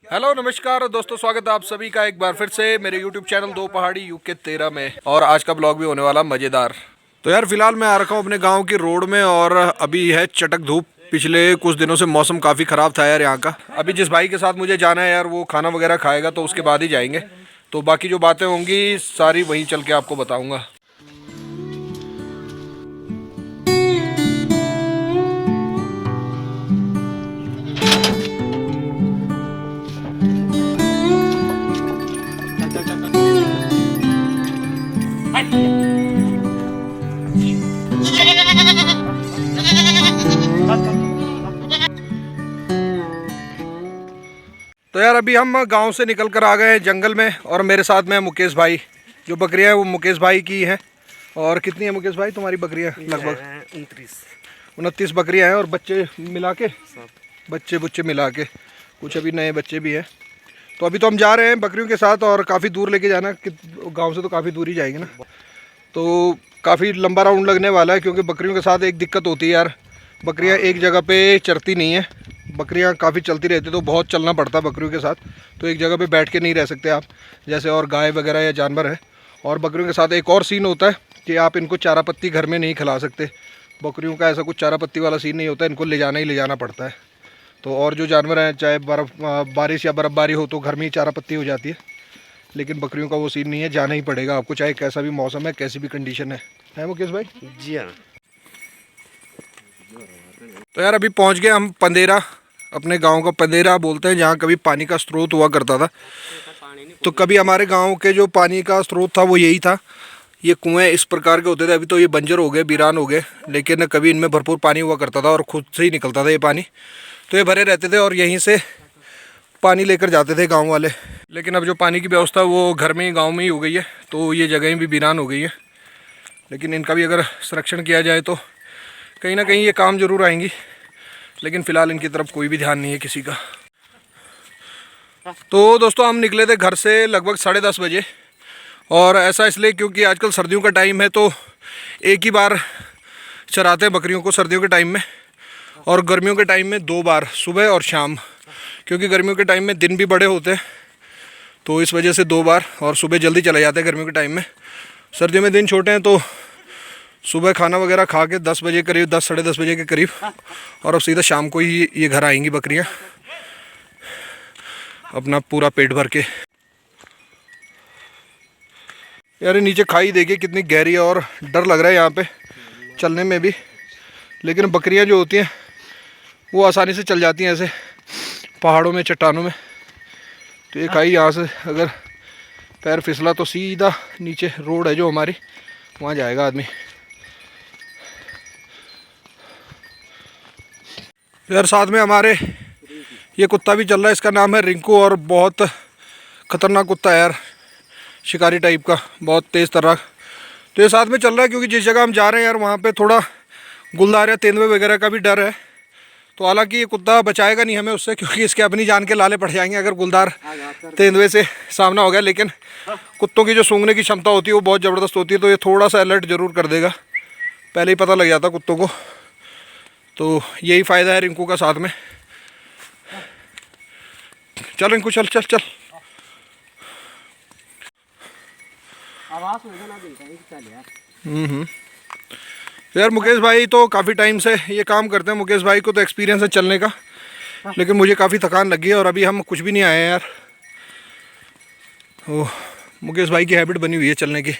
Hello नमस्कार दोस्तों, स्वागत है आप सभी का एक बार फिर से मेरे YouTube चैनल दो पहाड़ी यूके 13 में। और आज का ब्लॉग भी होने वाला मज़ेदार। तो यार फिलहाल मैं आ रखा हूँ अपने गांव की रोड में और अभी है चटक धूप। पिछले कुछ दिनों से मौसम काफ़ी ख़राब था यार यहाँ का। अभी जिस भाई के साथ मुझे जाना है यार वो खाना वगैरह खाएगा तो उसके बाद ही जाएंगे। तो बाकी जो बातें होंगी सारी वहीं चल के आपको बताऊँगा। तो यार अभी हम गांव से निकल कर आ गए हैं जंगल में और मेरे साथ में है मुकेश भाई। जो बकरियां हैं वो मुकेश भाई की हैं। और कितनी है मुकेश भाई तुम्हारी बकरियां? लगभग 29 बकरियां हैं और बच्चे मिला के बच्चे मिला के कुछ अभी नए बच्चे भी हैं। तो अभी तो हम जा रहे हैं बकरियों के साथ और काफ़ी दूर लेके जाना कि गाँव से तो काफ़ी दूर ही जाएंगे ना, तो काफ़ी लंबा राउंड लगने वाला है। क्योंकि बकरियों के साथ एक दिक्कत होती है यार, बकरियां एक जगह पे चरती नहीं है। बकरियां काफ़ी चलती रहती है तो बहुत चलना पड़ता है बकरियों के साथ। तो एक जगह पे बैठ के नहीं रह सकते आप, जैसे और गाय वगैरह या जानवर है। और बकरियों के साथ एक और सीन होता है कि आप इनको चारा पत्ती घर में नहीं खिला सकते। बकरियों का ऐसा कुछ चारा पत्ती वाला सीन नहीं होता, इनको ले जाना ही ले जाना पड़ता है। तो और जो जानवर हैं चाहे बारिश या बर्फ़बारी हो तो घर में ही चारा पत्ती हो जाती है, लेकिन बकरियों का वो सीन नहीं है, जाना ही पड़ेगा आपको चाहे कैसा भी मौसम है कैसी भी कंडीशन है मुकेश भाई? जी हाँ। तो यार अभी पहुंच गए हम पंदेरा। अपने गांव का पंदेरा बोलते हैं, जहाँ कभी पानी का स्रोत हुआ करता था। तो कभी हमारे गांव के जो पानी का स्रोत था वो यही था। ये कुएं इस प्रकार के होते थे, अभी तो ये बंजर हो गए, वीरान हो गए, लेकिन कभी इनमें भरपूर पानी हुआ करता था और खुद से ही निकलता था ये पानी। तो ये भरे रहते थे और यहीं से पानी लेकर जाते थे गाँव वाले। लेकिन अब जो पानी की व्यवस्था वो घर में ही गाँव में ही हो गई है, तो ये जगहें भी वीरान हो गई है। लेकिन इनका भी अगर संरक्षण किया जाए तो कहीं ना कहीं ये काम जरूर आएंगी, लेकिन फ़िलहाल इनकी तरफ कोई भी ध्यान नहीं है किसी का। तो दोस्तों हम निकले थे घर से लगभग 10:30 बजे। और ऐसा इसलिए क्योंकि आजकल सर्दियों का टाइम है तो एक ही बार चराते हैं बकरियों को सर्दियों के टाइम में, और गर्मियों के टाइम में 2 बार, सुबह और शाम। क्योंकि गर्मियों के टाइम में दिन भी बड़े होते हैं तो इस वजह से 2 बार, और सुबह जल्दी चले जाते हैं गर्मियों के टाइम में। सर्दियों में दिन छोटे हैं तो सुबह खाना वगैरह खा के 10 बजे करीब, 10 साढ़े 10 बजे के करीब, और अब सीधा शाम को ही ये घर आएंगी बकरियां अपना पूरा पेट भर के। यार नीचे खाई देखिए कितनी गहरी है और डर लग रहा है यहाँ पे चलने में भी। लेकिन बकरियां जो होती हैं वो आसानी से चल जाती हैं ऐसे पहाड़ों में, चट्टानों में। तो ये खाई यहाँ से अगर पैर फिसला तो सीधा नीचे रोड है जो हमारी, वहाँ जाएगा आदमी। यार साथ में हमारे ये कुत्ता भी चल रहा है, इसका नाम है रिंकू, और बहुत ख़तरनाक कुत्ता है यार, शिकारी टाइप का, बहुत तेज़ तर्राक। तो ये साथ में चल रहा है क्योंकि जिस जगह हम जा रहे हैं यार वहाँ पे थोड़ा गुलदार या तेंदुए वगैरह का भी डर है। तो हालांकि ये कुत्ता बचाएगा नहीं हमें उससे, क्योंकि इसके अपनी जान के लाले पड़ जाएंगे अगर गुलदार तेंदुए से सामना हो गया। लेकिन कुत्तों की जो सूंघने की क्षमता होती है वो बहुत ज़बरदस्त होती है, तो ये थोड़ा सा अलर्ट ज़रूर कर देगा, पहले ही पता लग जाता कुत्तों को। तो यही फ़ायदा है रिंकू का साथ में। चल रिंकू चल चल चल। यार मुकेश भाई तो काफ़ी टाइम से ये काम करते हैं, मुकेश भाई को तो एक्सपीरियंस है चलने का, लेकिन मुझे काफ़ी थकान लगी है और अभी हम कुछ भी नहीं आए हैं यार। ओ मुकेश भाई की हैबिट बनी हुई है चलने की।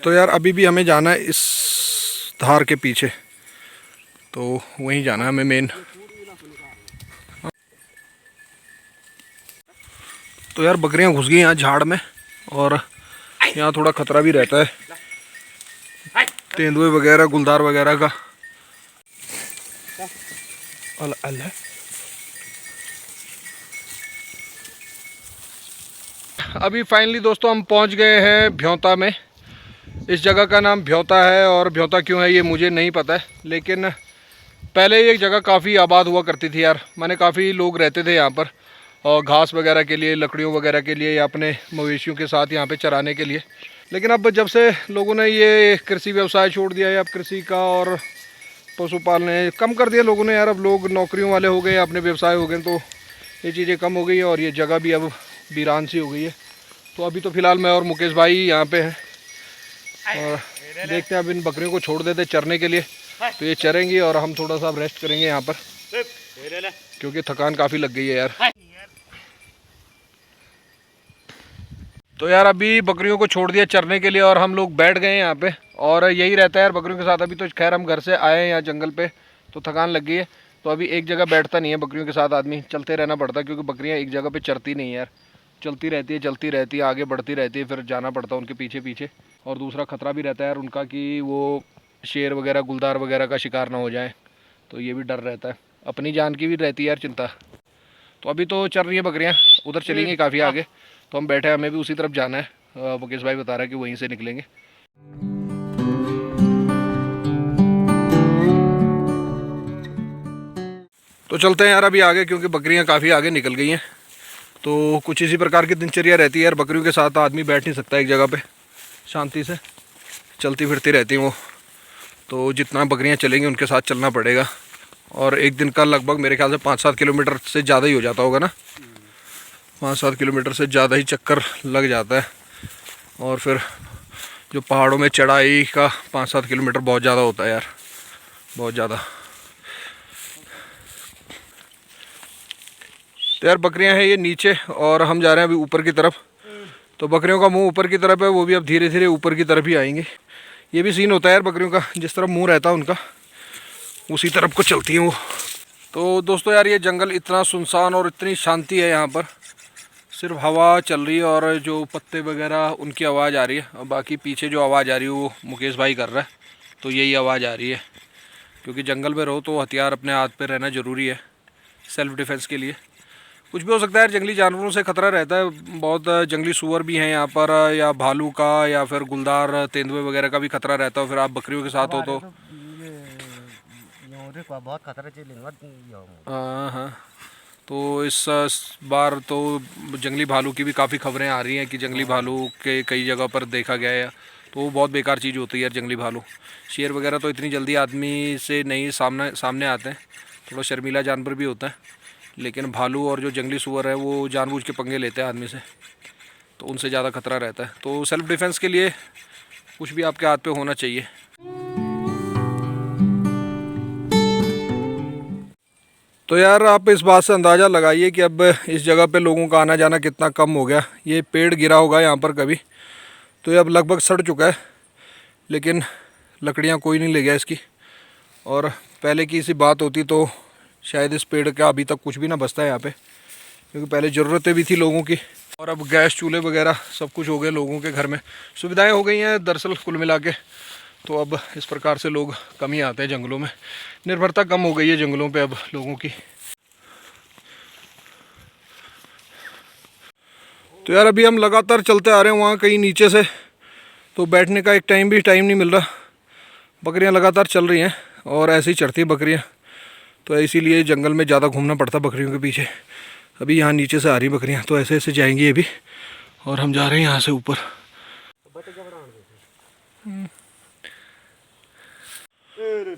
तो यार अभी भी हमें जाना है इस धार के पीछे, तो वहीं जाना है हमें मेन। तो यार बकरियां घुस गई यहाँ झाड़ में और यहाँ थोड़ा खतरा भी रहता है तेंदुए वगैरह, गुलदार वगैरह का। अल्लाह अभी फाइनली दोस्तों हम पहुँच गए हैं भ्योता में। इस जगह का नाम भ्योता है, और भ्योता क्यों है ये मुझे नहीं पता है, लेकिन पहले ये जगह काफ़ी आबाद हुआ करती थी यार। माने काफ़ी लोग रहते थे यहाँ पर, और घास वगैरह के लिए, लकड़ियों वगैरह के लिए, या अपने मवेशियों के साथ यहाँ पे चराने के लिए। लेकिन अब जब से लोगों ने ये कृषि व्यवसाय छोड़ दिया है, अब कृषि का और पशुपालन कम कर दिया लोगों ने यार। अब लोग नौकरियों वाले हो गए, अपने व्यवसाय हो गए, तो ये चीज़ें कम हो गई है और ये जगह भी अब वीरान सी हो गई है। तो अभी तो फ़िलहाल मैं और मुकेश भाई यहाँ पे हैं और देखते हैं अब इन बकरियों को छोड़ देते चरने के लिए। तो ये चरेंगी और हम थोड़ा सा रेस्ट करेंगे यहाँ पर, क्योंकि थकान काफ़ी लग गई है यार। तो यार अभी बकरियों को छोड़ दिया चरने के लिए और हम लोग बैठ गए हैं यहाँ पे। और यही रहता है यार बकरियों के साथ। अभी तो खैर हम घर से आए हैं यहाँ जंगल पे, तो थकान लग गई है, तो अभी एक जगह बैठता नहीं है बकरियों के साथ आदमी, चलते रहना पड़ता है, क्योंकि बकरियाँ एक जगह पे चरती नहीं है यार, चलती रहती है, आगे बढ़ती रहती है, फिर जाना पड़ता है उनके पीछे पीछे। और दूसरा खतरा भी रहता है यार उनका कि वो शेर वगैरह गुलदार वगैरह का शिकार ना हो जाए, तो ये भी डर रहता है। अपनी जान की भी रहती है यार चिंता। तो अभी तो चल रही है बकरियाँ, उधर चलेंगी काफ़ी आगे, तो हम बैठे हैं, हमें भी उसी तरफ जाना है। मुकेश भाई बता रहा है कि वहीं से निकलेंगे। तो चलते हैं यार अभी आगे, क्योंकि बकरियां काफ़ी आगे निकल गई हैं। तो कुछ इसी प्रकार की दिनचर्या रहती है यार। बकरियों के साथ आदमी बैठ नहीं सकता एक जगह पे, शांति से चलती फिरती रहती हैं वो। तो जितना बकरियां चलेंगी उनके साथ चलना पड़ेगा। और एक दिन का लगभग मेरे ख्याल से 5-7 किलोमीटर से ज़्यादा ही हो जाता होगा ना, 5-7 किलोमीटर से ज़्यादा ही चक्कर लग जाता है। और फिर जो पहाड़ों में चढ़ाई का 5-7 किलोमीटर बहुत ज़्यादा होता है यार, बहुत ज़्यादा। तो यार बकरियां हैं ये नीचे और हम जा रहे हैं अभी ऊपर की तरफ। तो बकरियों का मुंह ऊपर की तरफ है, वो भी अब धीरे धीरे ऊपर की तरफ ही आएंगे। ये भी सीन होता है यार बकरियों का, जिस तरफ मुंह रहता है उनका उसी तरफ को चलती हैं वो। तो दोस्तों यार ये जंगल इतना सुनसान और इतनी शांति है यहाँ पर, सिर्फ हवा चल रही है और जो पत्ते वगैरह उनकी आवाज़ आ रही है, और बाकी पीछे जो आवाज़ आ रही है वो मुकेश भाई कर रहा है, तो यही आवाज़ आ रही है। क्योंकि जंगल में रहो तो हथियार अपने हाथ पे रहना ज़रूरी है सेल्फ़ डिफेंस के लिए। कुछ भी हो सकता है, जंगली जानवरों से खतरा रहता है बहुत। जंगली सूअर भी हैं यहाँ पर, या भालू का, या फिर गुलदार तेंदुए वगैरह का भी खतरा रहता है। फिर आप बकरियों के साथ हो तो बहुत खतरा। हाँ, तो इस बार तो जंगली भालू की भी काफ़ी खबरें आ रही हैं कि जंगली भालू के कई जगह पर देखा गया है, तो वो बहुत बेकार चीज़ होती है यार जंगली भालू। शेर वगैरह तो इतनी जल्दी आदमी से नहीं सामने आते हैं, थोड़ा शर्मीला जानवर भी होता है, लेकिन भालू और जो जंगली सूअर है वो जानबूझ के पंगे लेते हैं आदमी से, तो उनसे ज़्यादा खतरा रहता है। तो सेल्फ़ डिफेंस के लिए कुछ भी आपके हाथ पे होना चाहिए। तो यार आप इस बात से अंदाज़ा लगाइए कि अब इस जगह पे लोगों का आना जाना कितना कम हो गया। ये पेड़ गिरा होगा यहाँ पर कभी, तो ये अब लगभग सड़ चुका है, लेकिन लकड़ियाँ कोई नहीं ले गया इसकी। और पहले की इसी बात होती तो शायद इस पेड़ का अभी तक कुछ भी ना बचता है यहाँ पे, क्योंकि पहले ज़रूरतें भी थी लोगों की, और अब गैस चूल्हे वगैरह सब कुछ हो गए लोगों के घर में, सुविधाएं हो गई हैं दरअसल कुल मिला के। तो अब इस प्रकार से लोग कम ही आते हैं जंगलों में, निर्भरता कम हो गई है जंगलों पे अब लोगों की। तो यार अभी हम लगातार चलते आ रहे हैं वहाँ कहीं नीचे से, तो बैठने का एक टाइम नहीं मिल रहा। बकरियाँ लगातार चल रही हैं और ऐसे ही चढ़ती हैं बकरियाँ, तो इसीलिए जंगल में ज़्यादा घूमना पड़ता बकरियों के पीछे। अभी यहाँ नीचे से आ रही बकरियाँ, तो ऐसे ऐसे जाएंगी ये भी, और हम जा रहे हैं यहाँ से ऊपर।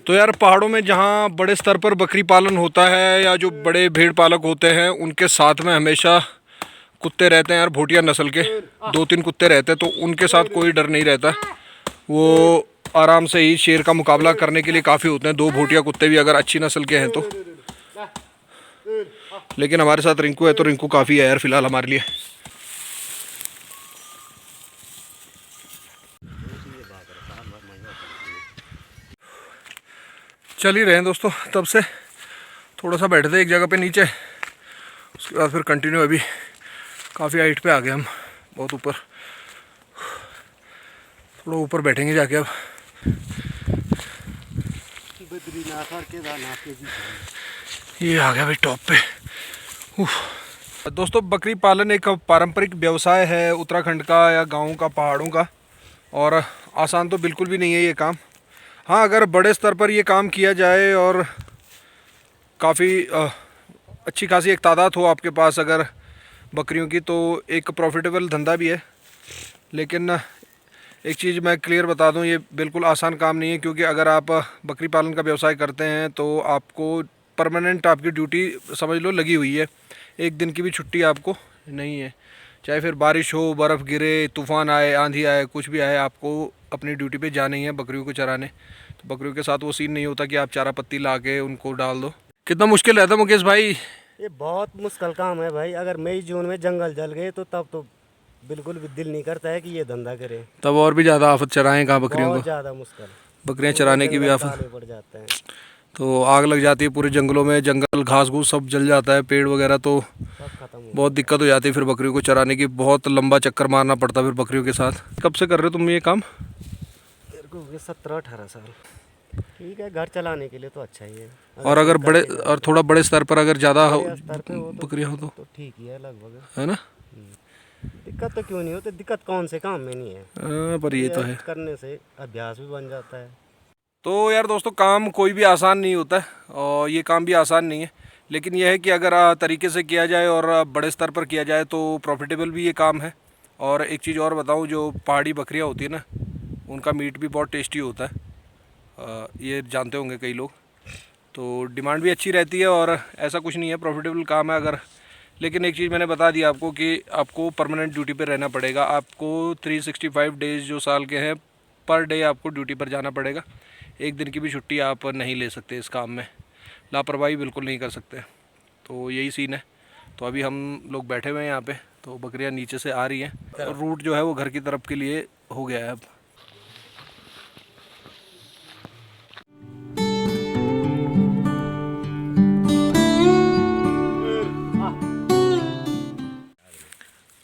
तो यार पहाड़ों में जहाँ बड़े स्तर पर बकरी पालन होता है या जो बड़े भेड़ पालक होते हैं, उनके साथ में हमेशा कुत्ते रहते हैं यार, भोटिया नस्ल के 2-3 कुत्ते रहते हैं, तो उनके साथ कोई डर नहीं रहता। वो आराम से ही शेर का मुकाबला करने के लिए काफ़ी होते हैं, 2 भोटिया कुत्ते भी अगर अच्छी नस्ल के हैं तो। लेकिन हमारे साथ रिंकू है, तो रिंकू काफ़ी है यार फिलहाल हमारे लिए। चल ही रहे हैं दोस्तों, तब से थोड़ा सा बैठे थे एक जगह पे नीचे, उसके बाद फिर कंटिन्यू अभी काफ़ी हाइट पे आ गए हम, बहुत ऊपर। थोड़ा ऊपर बैठेंगे जाके अब। ये आ गया भाई टॉप पे। दोस्तों बकरी पालन एक पारंपरिक व्यवसाय है उत्तराखंड का या गाँव का, पहाड़ों का, और आसान तो बिल्कुल भी नहीं है ये काम। हाँ, अगर बड़े स्तर पर ये काम किया जाए और काफ़ी अच्छी खासी एक तादाद हो आपके पास अगर बकरियों की, तो एक प्रॉफिटेबल धंधा भी है। लेकिन एक चीज़ मैं क्लियर बता दूं, ये बिल्कुल आसान काम नहीं है, क्योंकि अगर आप बकरी पालन का व्यवसाय करते हैं तो आपको परमानेंट आपकी ड्यूटी समझ लो लगी हुई है। एक दिन की भी छुट्टी आपको नहीं है, चाहे फिर बारिश हो, बर्फ़ गिरे, तूफ़ान आए, आंधी आए, कुछ भी आए, आपको अपनी ड्यूटी पे जाना ही है बकरियों को चराने। तो बकरियों के साथ वो सीन नहीं होता कि आप चारा पत्ती ला के उनको डाल दो। कितना मुश्किल रहता है मुकेश भाई? ये बहुत मुश्किल काम है भाई। अगर मई जून में जंगल जल गए तो तब तो बिल्कुल भी दिल नहीं करता है कि ये धंधा करें। तब और भी ज़्यादा आफत चराएँ कहाँ बकरियों बहुत को, ज़्यादा मुश्किल, बकरियाँ चराने की भी जंगल आफत। काले पड़ जाते हैं, तो आग लग जाती है पूरे जंगलों में, जंगल घास घूस सब जल जाता है, पेड़ वगैरह, तो सब खत्म हो बहुत दिक्कत हो जाती है फिर बकरियों को चराने की। बहुत लंबा चक्कर मारना पड़ता है फिर बकरियों के साथ। कब से कर रहे हो तुम ये काम? मेरे को हो गए 17-18 साल। ठीक है, घर चलाने के लिए तो अच्छा ही है। और अगर दिक्कत बड़े नहीं और थोड़ा बड़े स्तर पर अगर ज़्यादा बड़े स्तर पे हो बकरियाँ हो तो ठीक ही है लगभग। है ना? दिक्कत तो क्यों नहीं होती, दिक्कत कौन से काम में नहीं है। पर ये तो है। करने से अभ्यास भी बन जाता है। तो यार दोस्तों, काम कोई भी आसान नहीं होता है और ये काम भी आसान नहीं है, लेकिन यह है कि अगर तरीके से किया जाए और बड़े स्तर पर किया जाए तो प्रॉफिटेबल भी ये काम है। और एक चीज़ और बताऊं, जो पहाड़ी बकरियां होती है ना, उनका मीट भी बहुत टेस्टी होता है। ये जानते होंगे कई लोग। तो डिमांड भी अच्छी रहती है और ऐसा कुछ नहीं है, प्रॉफिटेबल काम है अगर। लेकिन एक चीज़ मैंने बता दी आपको कि आपको परमानेंट ड्यूटी पर रहना पड़ेगा। आपको 365 डेज़ जो साल के हैं, पर डे आपको ड्यूटी पर जाना पड़ेगा। एक दिन की भी छुट्टी आप नहीं ले सकते इस काम में, लापरवाही बिल्कुल नहीं कर सकते। तो यही सीन है। तो अभी हम लोग बैठे हुए हैं यहाँ पे, तो बकरियाँ नीचे से आ रही हैं और रूट जो है वो घर की तरफ के लिए हो गया है अब।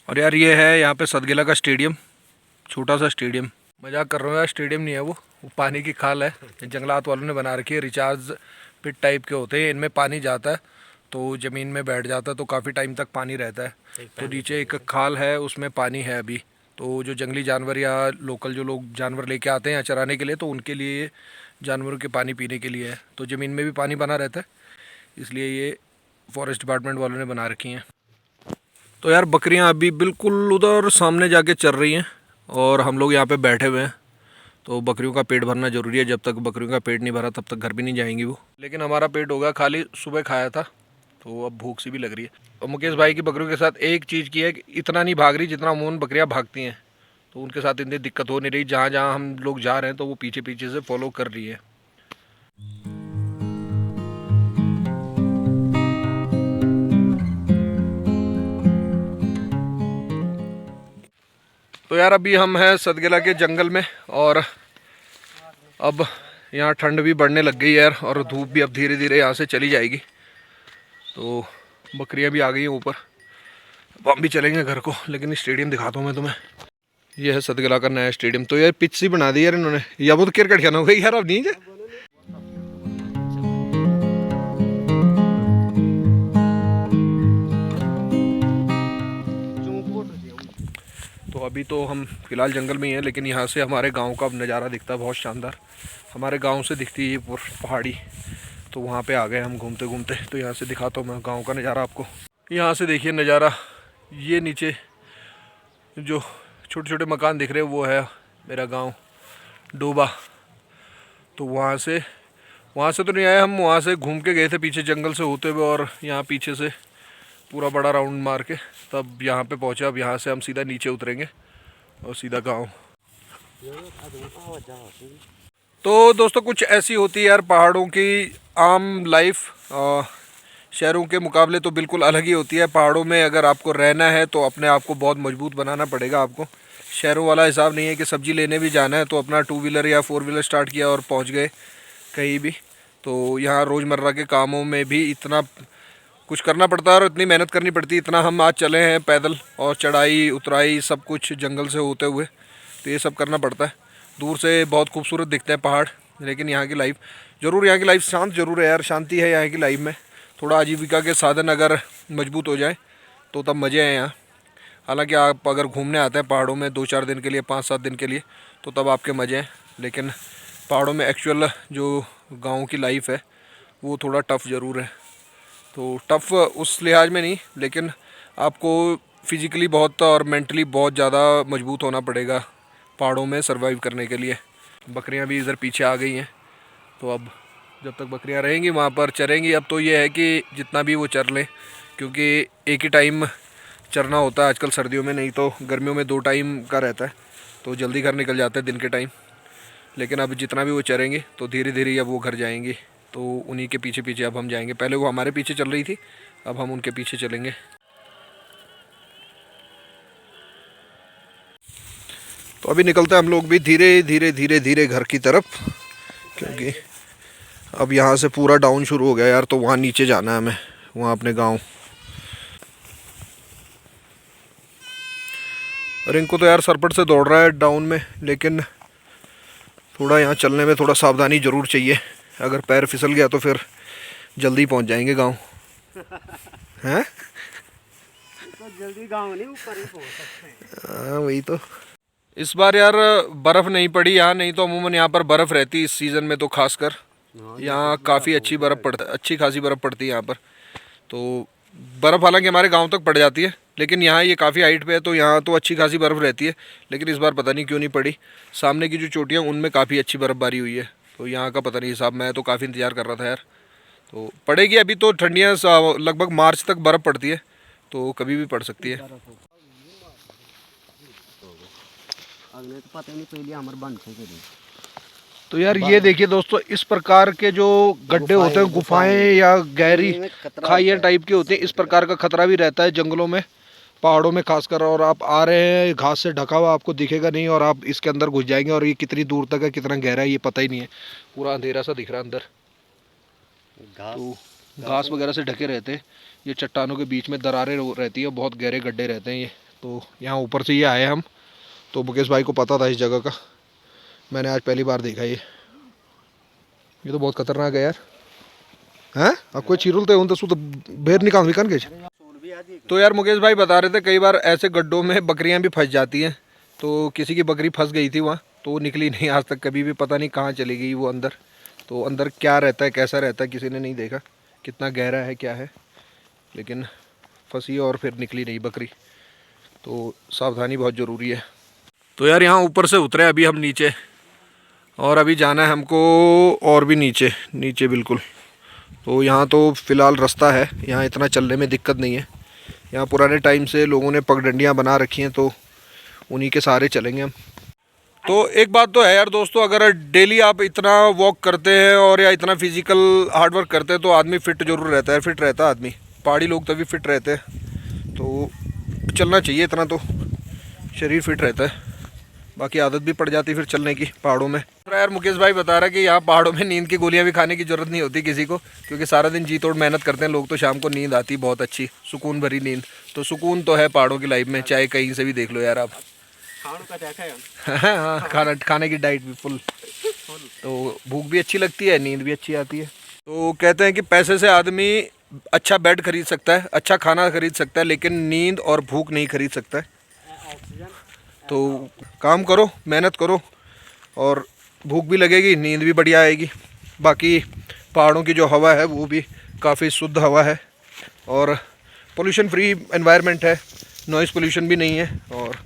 और यार ये है यहाँ पे सदगेला का स्टेडियम, छोटा सा स्टेडियम। मजाक कर रहा हूँ यार, स्टेडियम नहीं है वो पानी की खाल है, जंगलात वालों ने बना रखी है। रिचार्ज पिट टाइप के होते हैं, इनमें पानी जाता है तो ज़मीन में बैठ जाता है, तो काफ़ी टाइम तक पानी रहता है। तो नीचे एक खाल है, उसमें पानी है अभी। तो जो जंगली जानवर या लोकल जो लोग जानवर लेके आते हैं यहाँ चराने के लिए, तो उनके लिए जानवरों के पानी पीने के लिए है। तो ज़मीन में भी पानी बना रहता है, इसलिए ये फॉरेस्ट डिपार्टमेंट वालों ने बना रखी हैं। तो यार बकरियां अभी बिल्कुल उधर सामने जाके चर रही हैं और हम लोग यहाँ पे बैठे हुए हैं। तो बकरियों का पेट भरना ज़रूरी है, जब तक बकरियों का पेट नहीं भरा तब तक घर भी नहीं जाएंगी वो। लेकिन हमारा पेट हो गया खाली, सुबह खाया था, तो अब भूख सी भी लग रही है। और मुकेश भाई की बकरियों के साथ एक चीज़ की है कि इतना नहीं भाग रही जितना अमूमन बकरियाँ भागती हैं। तो उनके साथ इतनी दिक्कत हो नहीं रही, जहाँ जहाँ हम लोग जा रहे हैं तो वो पीछे पीछे से फॉलो कर रही है। तो यार अभी हम हैं सदगेला के जंगल में और अब यहाँ ठंड भी बढ़ने लग गई है यार, और धूप भी अब धीरे धीरे यहाँ से चली जाएगी। तो बकरियाँ भी आ गई हैं ऊपर, अब हम भी चलेंगे घर को। लेकिन स्टेडियम दिखाता हूँ मैं तुम्हें, ये है सदगेला का नया स्टेडियम। तो यार पिच सी बना दी यार इन्होंने, या वो तो क्रिकेट खेलना हो गई यार, अब नहीं है। तो अभी तो हम फिलहाल जंगल में ही हैं, लेकिन यहाँ से हमारे गांव का अब नज़ारा दिखता है बहुत शानदार। हमारे गांव से दिखती है ये पहाड़ी। तो वहाँ पे आ गए हम घूमते घूमते। तो यहाँ से दिखाता हूँ मैं गांव का नज़ारा आपको। यहाँ से देखिए नज़ारा, ये नीचे जो छोटे छोटे मकान दिख रहे हैं वो है मेरा गांव डोबा। तो वहाँ से तो नहीं आए हम, वहाँ से घूम के गए थे पीछे जंगल से होते हुए, और यहाँ पीछे से पूरा बड़ा राउंड मार के तब यहाँ पे पहुँचे। अब यहाँ से हम सीधा नीचे उतरेंगे और सीधा गांव। तो दोस्तों कुछ ऐसी होती है यार पहाड़ों की आम लाइफ। शहरों के मुकाबले तो बिल्कुल अलग ही होती है। पहाड़ों में अगर आपको रहना है तो अपने आप को बहुत मजबूत बनाना पड़ेगा आपको। शहरों वाला हिसाब नहीं है कि सब्जी लेने भी जाना है तो अपना 2 व्हीलर या 4 व्हीलर स्टार्ट किया और पहुंच गए कहीं भी। तो यहाँ रोज़मर्रा के कामों में भी इतना कुछ करना पड़ता है और इतनी मेहनत करनी पड़ती है। इतना हम आज चले हैं पैदल, और चढ़ाई उतराई सब कुछ जंगल से होते हुए, तो ये सब करना पड़ता है। दूर से बहुत खूबसूरत दिखते हैं पहाड़, लेकिन यहाँ की लाइफ यहाँ की लाइफ शांत ज़रूर है यार। शांति है यहाँ की लाइफ में। थोड़ा आजीविका के साधन अगर मजबूत हो जाए तो तब मज़े हैं यहाँ। हालांकि आप अगर घूमने आते हैं पहाड़ों में 2-4 दिन के लिए, 5-7 दिन के लिए, तो तब आपके मज़े हैं। लेकिन पहाड़ों में एक्चुअल जो गाँव की लाइफ है वो थोड़ा टफ़ ज़रूर है। तो टफ़ उस लिहाज में नहीं, लेकिन आपको फिज़िकली बहुत और मेंटली बहुत ज़्यादा मजबूत होना पड़ेगा पहाड़ों में सरवाइव करने के लिए। बकरियां भी इधर पीछे आ गई हैं, तो अब जब तक बकरियां रहेंगी वहाँ पर चरेंगी। अब तो ये है कि जितना भी वो चर लें, क्योंकि एक ही टाइम चरना होता है आजकल सर्दियों में, नहीं तो गर्मियों में 2 टाइम का रहता है, तो जल्दी घर निकल जाता है दिन के टाइम। लेकिन अब जितना भी वो चरेंगे तो धीरे धीरे अब वो घर जाएंगी, तो उन्हीं के पीछे पीछे अब हम जाएंगे। पहले वो हमारे पीछे चल रही थी, अब हम उनके पीछे चलेंगे। तो अभी निकलते हैं हम लोग भी धीरे धीरे धीरे धीरे घर की तरफ, क्योंकि अब यहाँ से पूरा डाउन शुरू हो गया यार। तो वहाँ नीचे जाना है हमें, वहाँ अपने गांव। रिंकू तो यार सरपट से दौड़ रहा है डाउन में, लेकिन थोड़ा यहाँ चलने में थोड़ा सावधानी ज़रूर चाहिए। अगर पैर फिसल गया तो फिर जल्दी पहुँच जाएंगे गांव। हैं? तो जल्दी गाँव नहीं, ऊपर ही पहुँच सकते हैं। हाँ वही तो। इस बार यार बर्फ़ नहीं पड़ी यहाँ, नहीं तो अमूमन यहाँ पर बर्फ़ रहती इस सीज़न में, तो खासकर यहाँ काफ़ी अच्छी बर्फ़ पड़ती, अच्छी खासी बर्फ़ पड़ती है यहाँ पर। तो बर्फ़ हालांकि हमारे गांव तक पड़ जाती है, लेकिन यहाँ ये काफ़ी हाइट पे है, तो यहाँ तो अच्छी खासी बर्फ़ रहती है। लेकिन इस बार पता नहीं क्यों नहीं पड़ी। सामने की जो चोटियाँ उनमें काफ़ी अच्छी बर्फ़बारी हुई है, तो यहाँ का पता नहीं हिसाब। मैं तो काफ़ी इंतज़ार कर रहा था यार, तो पड़ेगी। अभी तो ठंडियाँ लगभग मार्च तक बर्फ़ पड़ती है, तो कभी भी पड़ सकती है। अगले तो पता नहीं पहले हमारे बंद थे। तो यार ये देखिए दोस्तों, इस प्रकार के जो गड्ढे होते हैं, गुफाएं या गहरी खाइयाँ टाइप के होते हैं, इस प्रकार का खतरा भी रहता है जंगलों में, पहाड़ों में खासकर। और आप आ रहे हैं, घास से ढका हुआ आपको दिखेगा नहीं, और आप इसके अंदर घुस जाएंगे, और ये कितनी दूर तक है, कितना गहरा है, ये पता ही नहीं है। पूरा अंधेरा सा दिख रहा है अंदर। तो घास वगैरह से ढके रहते हैं, ये चट्टानों के बीच में दरारें रहती है, बहुत गहरे गड्ढे रहते हैं ये। तो यहाँ ऊपर से ये आए हम, तो मुकेश भाई को पता था इस जगह का, मैंने आज पहली बार देखा ये तो बहुत खतरनाक है यार। हैं? अब कोई चीरुलते उन तो बेर निकाल के। तो यार मुकेश भाई बता रहे थे कई बार ऐसे गड्ढों में बकरियां भी फंस जाती हैं। तो किसी की बकरी फंस गई थी वहाँ, तो वो निकली नहीं आज तक कभी भी, पता नहीं कहाँ चली गई वो अंदर। तो अंदर क्या रहता है, कैसा रहता है, किसी ने नहीं देखा, कितना गहरा है क्या है, लेकिन फंसी और फिर निकली नहीं बकरी। तो सावधानी बहुत ज़रूरी है। तो यार यहाँ ऊपर से उतरे अभी हम नीचे, और अभी जाना है हमको और भी नीचे नीचे बिल्कुल। तो यहाँ तो फ़िलहाल रास्ता है, यहाँ इतना चलने में दिक्कत नहीं है। यहाँ पुराने टाइम से लोगों ने पगडंडियाँ बना रखी हैं, तो उन्हीं के सहारे चलेंगे हम। तो एक बात तो है यार दोस्तों, अगर डेली आप इतना वॉक करते हैं और या इतना फिज़िकल हार्डवर्क करते हैं, तो आदमी फ़िट ज़रूर रहता है, फिट रहता है आदमी। पहाड़ी लोग तभी फिट रहते हैं, तो चलना चाहिए इतना, तो शरीर फिट रहता है। बाकी आदत भी पड़ जाती है फिर चलने की पहाड़ों में। यार मुकेश भाई बता रहा है कि यहाँ पहाड़ों में नींद की गोलियाँ भी खाने की ज़रूरत नहीं होती किसी को, क्योंकि सारा दिन जी तोड़ मेहनत करते हैं लोग, तो शाम को नींद आती बहुत अच्छी, सुकून भरी नींद। तो सुकून तो है पहाड़ों की लाइफ में, चाहे कहीं से भी देख लो यार आप। हाँ, खाने की डाइट भी फुल, तो भूख भी अच्छी लगती है, नींद भी अच्छी आती है। तो कहते हैं कि पैसे से आदमी अच्छा बेड खरीद सकता है, अच्छा खाना खरीद सकता है, लेकिन नींद और भूख नहीं खरीद सकता है। तो काम करो, मेहनत करो, और भूख भी लगेगी, नींद भी बढ़िया आएगी। बाकी पहाड़ों की जो हवा है वो भी काफ़ी शुद्ध हवा है, और पोल्यूशन फ्री एनवायरनमेंट है, नॉइज़ पोल्यूशन भी नहीं है और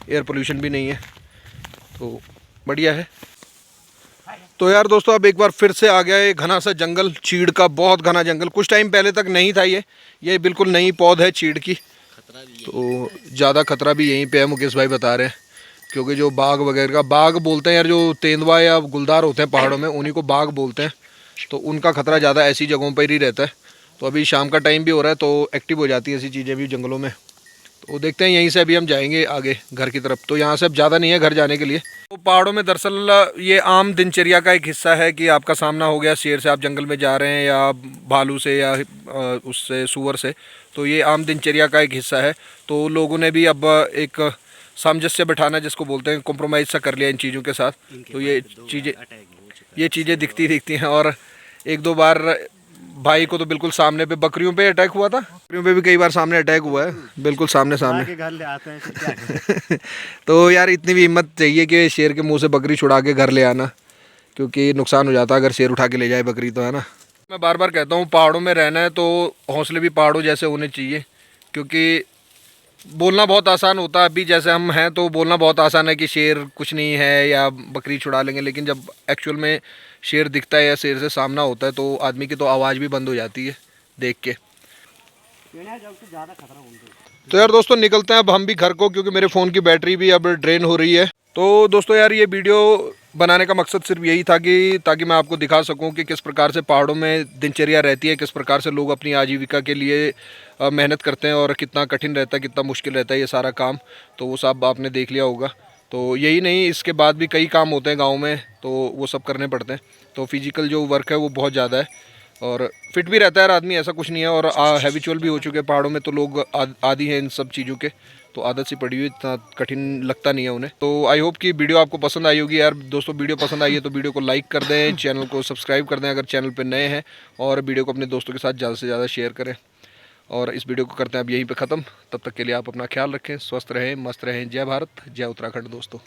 एयर पोल्यूशन भी नहीं है, तो बढ़िया है। तो यार दोस्तों अब एक बार फिर से आ गया ये घना सा जंगल, चीड़ का बहुत घना जंगल। कुछ टाइम पहले तक नहीं था ये बिल्कुल नई पौध है चीड़ की। तो ज़्यादा खतरा भी यहीं पे है, मुकेश भाई बता रहे हैं, क्योंकि जो बाघ वगैरह का, बाघ बोलते हैं यार, जो तेंदुआ या गुलदार होते हैं पहाड़ों में, उन्हीं को बाघ बोलते हैं। तो उनका खतरा ज़्यादा ऐसी जगहों पर ही रहता है। तो अभी शाम का टाइम भी हो रहा है, तो एक्टिव हो जाती है ऐसी चीज़ें भी जंगलों में। तो देखते हैं, यहीं से अभी हम जाएंगे आगे घर की तरफ। तो यहाँ से अब ज़्यादा नहीं है घर जाने के लिए। तो पहाड़ों में दरअसल ये आम दिनचर्या का एक हिस्सा है कि आपका सामना हो गया शेर से, आप जंगल में जा रहे हैं, या भालू से, या उससे सूअर से, तो ये आम दिनचर्या का एक हिस्सा है। तो लोगों ने भी अब एक सामंजस्य बैठाना जिसको बोलते हैं, कॉम्प्रोमाइज़ सा कर लिया इन चीज़ों के साथ। तो ये चीज़ें दिखती हैं। और एक दो बार भाई को तो बिल्कुल सामने पे बकरियों पे अटैक हुआ था, बकरियों पे भी कई बार सामने अटैक हुआ है, बिल्कुल सामने घर ले आते हैं। तो यार इतनी भी हिम्मत चाहिए कि शेर के मुंह से बकरी छुड़ा के घर ले आना, क्योंकि नुकसान हो जाता है अगर शेर उठा के ले जाए बकरी, तो है ना। मैं बार बार कहता हूँ पहाड़ों में रहना है तो हौसले भी पहाड़ों जैसे होने चाहिए, क्योंकि बोलना बहुत आसान होता है, अभी जैसे हम हैं तो बोलना बहुत आसान है कि शेर कुछ नहीं है या बकरी छुड़ा लेंगे, लेकिन जब एक्चुअल में शेर दिखता है या शेर से सामना होता है तो आदमी की तो आवाज़ भी बंद हो जाती है देख के। तो यार दोस्तों निकलते हैं अब हम भी घर को, क्योंकि मेरे फ़ोन की बैटरी भी अब ड्रेन हो रही है। तो दोस्तों यार ये वीडियो बनाने का मकसद सिर्फ यही था कि ताकि मैं आपको दिखा सकूं कि किस प्रकार से पहाड़ों में दिनचर्या रहती है, किस प्रकार से लोग अपनी आजीविका के लिए मेहनत करते हैं और कितना कठिन रहता है, कितना मुश्किल रहता है ये सारा काम। तो वो सब आपने देख लिया होगा। तो यही नहीं, इसके बाद भी कई काम होते हैं गाँव में, तो वो सब करने पड़ते हैं। तो फिजिकल जो वर्क है वो बहुत ज़्यादा है और फिट भी रहता है यार आदमी, ऐसा कुछ नहीं है। और हैबिचुअल भी हो चुके हैं पहाड़ों में, तो लोग आदी हैं इन सब चीज़ों के, तो आदत सी पड़ी हुई, इतना कठिन लगता नहीं है उन्हें। तो आई होप कि वीडियो आपको पसंद आई होगी यार दोस्तों। वीडियो पसंद आई है तो वीडियो को लाइक कर दें, चैनल को सब्सक्राइब कर दें अगर चैनल पर नए हैं, और वीडियो को अपने दोस्तों के साथ ज़्यादा से ज़्यादा शेयर करें। और इस वीडियो को करते हैं अब यहीं पे ख़त्म। तब तक के लिए आप अपना ख्याल रखें, स्वस्थ रहें, मस्त रहें। जय भारत, जय उत्तराखंड दोस्तों।